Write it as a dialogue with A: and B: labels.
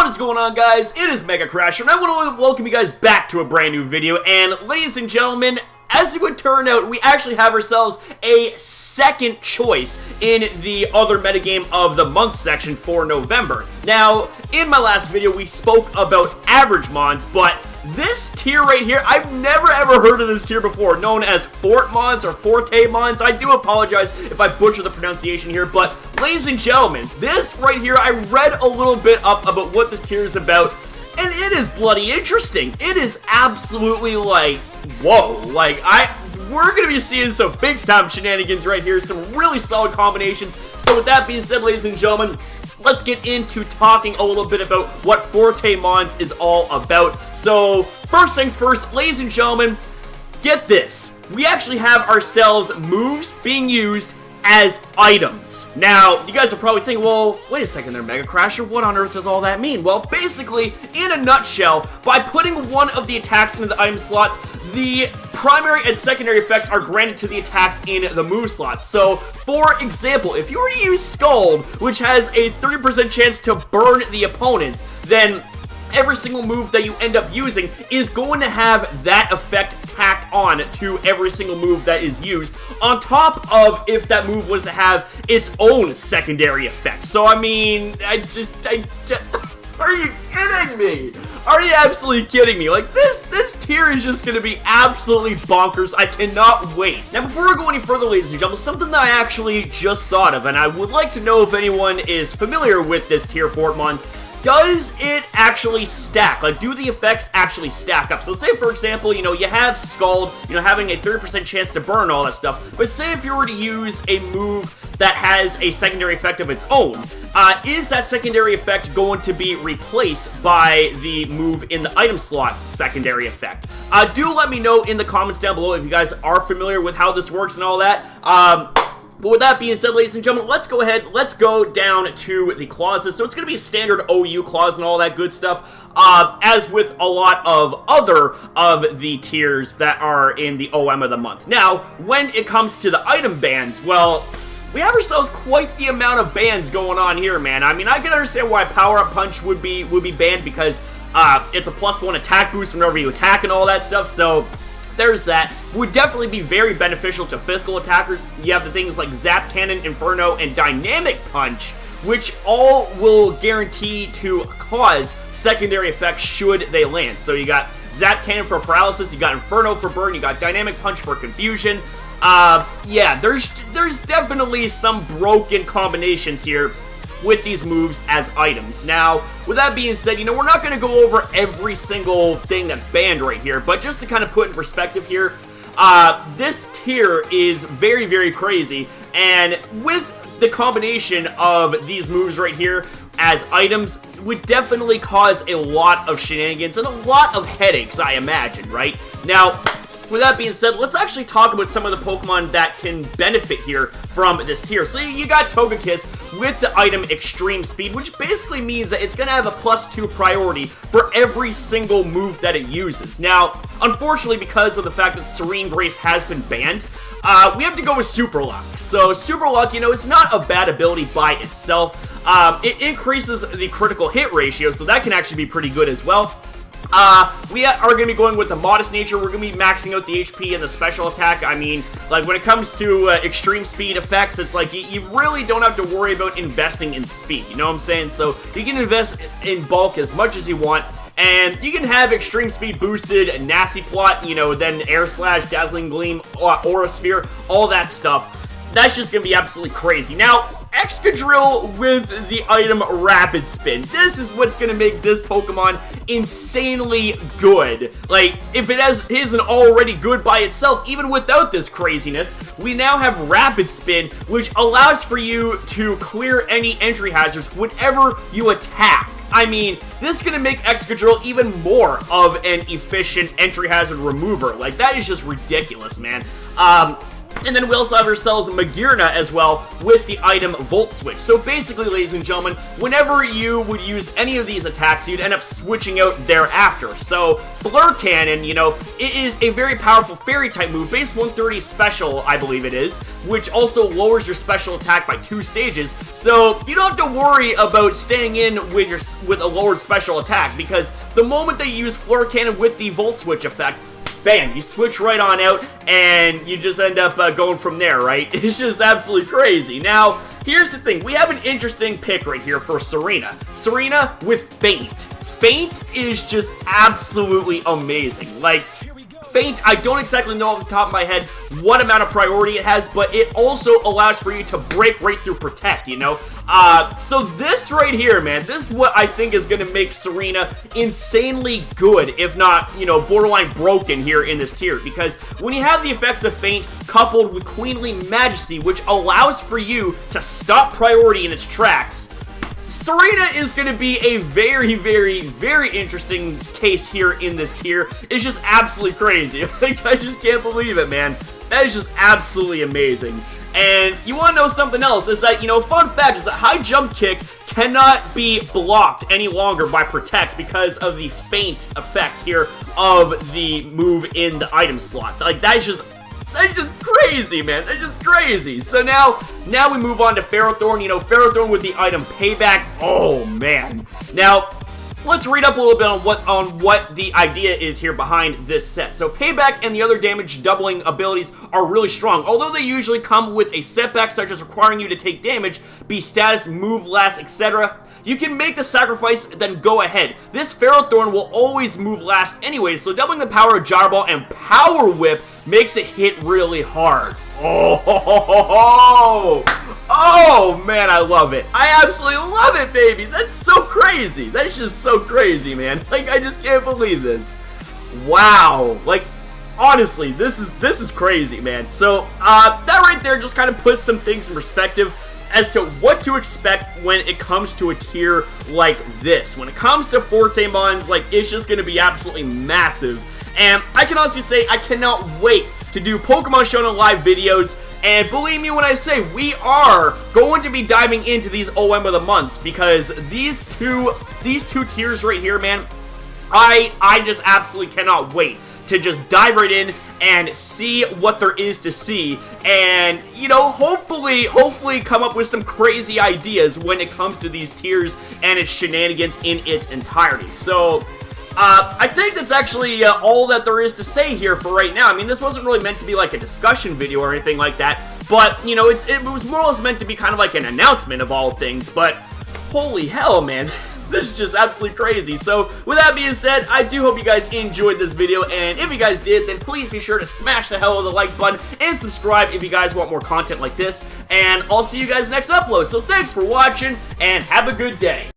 A: What is going on, guys? It is MegaCrasher, and I want to welcome you guys back to a brand new video. And ladies and gentlemen, as it would turn out, we actually have ourselves a second choice in the other metagame of the month section for November. Now, in my last video, we spoke about average mons, but this tier right here, I've never ever heard of this tier before, known as Fortemons or Fortemons. I do apologize if I butcher the pronunciation here, but ladies and gentlemen, this right here, I read a little bit up about what this tier is about, and it is bloody interesting. It is absolutely like, whoa, like we're gonna be seeing some big time shenanigans right here, some really solid combinations. So with that being said, ladies and gentlemen, let's get into talking a little bit about what Fortemons is all about. So, first things first, ladies and gentlemen, get this. We actually have ourselves moves being used as items. Now, you guys are probably thinking, well, wait a second there, MegaCrasher, what on earth does all that mean? Well, basically, in a nutshell, by putting one of the attacks into the item slots, the primary and secondary effects are granted to the attacks in the move slots. So, for example, if you were to use Scald, which has a 30% chance to burn the opponents, then every single move that you end up using is going to have that effect tacked on to every single move that is used, on top of if that move was to have its own secondary effect. So, I mean, are you kidding me? Are you absolutely kidding me? Like, this tier is just gonna be absolutely bonkers. I cannot wait. Now, before I go any further, ladies and gentlemen, something that I actually just thought of, and I would like to know if anyone is familiar with this tier, Fortemons. Does it actually stack? Like, do the effects actually stack up? So say, for example, you know, you have Scald, you know, having a 30% chance to burn, all that stuff, but say if you were to use a move that has a secondary effect of its own, is that secondary effect going to be replaced by the move in the item slot's secondary effect? Do let me know in the comments down below if you guys are familiar with how this works and all that. But with that being said, ladies and gentlemen, let's go ahead, let's go down to the clauses. So it's going to be a standard OU clause and all that good stuff, as with a lot of other of the tiers that are in the OM of the month. Now, when it comes to the item bans, well, we have ourselves quite the amount of bans going on here, man. I mean, I can understand why Power Up Punch would be banned, because it's a +1 attack boost whenever you attack and all that stuff, so there's that. Would definitely be very beneficial to physical attackers. You have the things like Zap Cannon, Inferno, and Dynamic Punch, which all will guarantee to cause secondary effects should they land. So you got Zap Cannon for paralysis, you got Inferno for burn, you got Dynamic Punch for confusion. Yeah, there's definitely some broken combinations here with these moves as items. Now, with that being said, you know, we're not going to go over every single thing that's banned right here, but just to kind of put in perspective here, this tier is very, very crazy, and with the combination of these moves right here as items would definitely cause a lot of shenanigans and a lot of headaches, I imagine, right? Now, with that being said, let's actually talk about some of the Pokemon that can benefit here from this tier. So you got Togekiss with the item Extreme Speed, which basically means that it's going to have a +2 priority for every single move that it uses. Now, unfortunately, because of the fact that Serene Grace has been banned, we have to go with Super Luck. So Super Luck, you know, it's not a bad ability by itself. It increases the critical hit ratio, so that can actually be pretty good as well. We are going to be going with the Modest Nature. We're going to be maxing out the HP and the special attack. I mean, like, when it comes to extreme speed effects, it's like you really don't have to worry about investing in speed, you know what I'm saying? So you can invest in bulk as much as you want, and you can have extreme speed boosted, nasty plot, you know, then Air Slash, Dazzling Gleam, Aura Sphere, all that stuff. That's just going to be absolutely crazy. Now, Excadrill with the item Rapid Spin. This is what's going to make this Pokemon insanely good. Like, if it isn't already good by itself, even without this craziness, we now have Rapid Spin, which allows for you to clear any entry hazards whenever you attack. I mean, this is going to make Excadrill even more of an efficient entry hazard remover. Like, that is just ridiculous, man. And then we also have ourselves Magearna as well with the item Volt Switch. So basically, ladies and gentlemen, whenever you would use any of these attacks, you'd end up switching out thereafter. So Flare Cannon, you know, it is a very powerful fairy type move, base 130 special, I believe it is, which also lowers your special attack by 2 stages. So you don't have to worry about staying in with a lowered special attack, because the moment that you use Flare Cannon with the Volt Switch effect, bam, you switch right on out, and you just end up going from there, right? It's just absolutely crazy. Now, here's the thing. We have an interesting pick right here for Sarina. Sarina with Feint. Feint is just absolutely amazing. Like, Feint, I don't exactly know off the top of my head what amount of priority it has, but it also allows for you to break right through Protect, you know? So this right here, man, this is what I think is going to make Sarina insanely good, if not, you know, borderline broken here in this tier, because when you have the effects of Feint coupled with Queenly Majesty, which allows for you to stop priority in its tracks, Sarina is going to be a very, very, very interesting case here in this tier. It's just absolutely crazy. Like, I just can't believe it, man. That is just absolutely amazing. And you want to know something else, is that, you know, fun fact is that High Jump Kick cannot be blocked any longer by Protect because of the Feint effect here of the move in the item slot. Like, that's just crazy, man. That's just crazy. So now we move on to Ferrothorn. You know, Ferrothorn with the item Payback. Oh, man. Now, let's read up a little bit on what the idea is here behind this set. So Payback and the other damage doubling abilities are really strong. Although they usually come with a setback such as requiring you to take damage, be status, move last, etc., you can make the sacrifice, then go ahead. This Ferrothorn will always move last anyway, so doubling the power of Gyro Ball and Power Whip makes it hit really hard. Oh, man, I love it. I absolutely love it, baby. That's so crazy. That's just so crazy, man. Like, I just can't believe this. Wow. Like, honestly, this is crazy, man. So, that right there just kind of puts some things in perspective as to what to expect when it comes to a tier like this. When it comes to Fortemons, like, it's just going to be absolutely massive. And I can honestly say I cannot wait to do Pokemon Shonen Live videos. And believe me when I say we are going to be diving into these OM of the months, because these two tiers right here, man, I just absolutely cannot wait to just dive right in and see what there is to see, and, you know, hopefully come up with some crazy ideas when it comes to these tiers and its shenanigans in its entirety. So, I think that's actually all that there is to say here for right now. I mean, this wasn't really meant to be like a discussion video or anything like that, but, you know, it was more or less meant to be kind of like an announcement of all things, but holy hell, man. This is just absolutely crazy. So, with that being said, I do hope you guys enjoyed this video, and if you guys did, then please be sure to smash the hell out of the like button and subscribe if you guys want more content like this, and I'll see you guys next upload. So, thanks for watching, and have a good day.